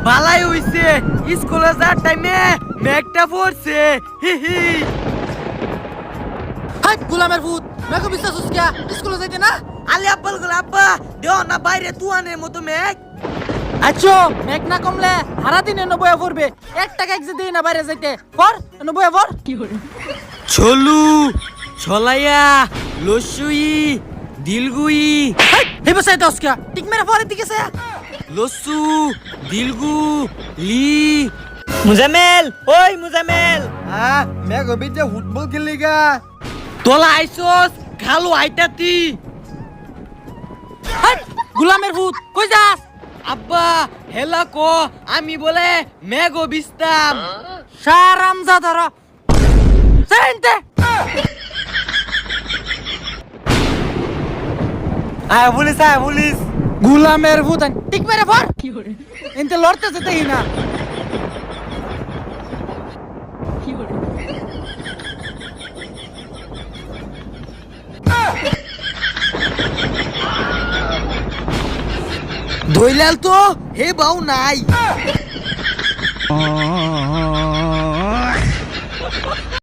বালাই হইছে স্কুলে যাওয়ার টাইমে মেঘটা পড়ছে হি হি। হাই গোলামের ভূত মেঘ বিশ্বাস উসকিয়া স্কুলে যাইতে না। আলে আব্বাল গুলো আব্বা দেও না বাইরে তুয়ানের মতো মেঘ। আচ্ছা মেঘ না কমলে সারা দিন এনে বয়া পড়বে 1 টাকা এক দিই না বাইরে যাইতে পর এনে বয়া পর কি করে ছলু ছলাইয়া লসুই দিলগুই এই বসাই দস কা টিক মেরে পরে দিকে সে লসু দিলগু লি মুজামেল ওই মুজামেল মেঘ বিদ্যা ফুটবল খেলিগা তোলা আইসোস খালু আইতাতি। হাই গোলামের ভূত কই যাস আব্বা হেলা কো আমি বলে মেঘ বিস্তাম। সারাম যা ধরা সেন্তে পুলিশ গোলামের ভূত টিক মেরে পর কি করে এনতে লড়তে যেতেই না কি করে ধইলাল তো হে বাউ নাই।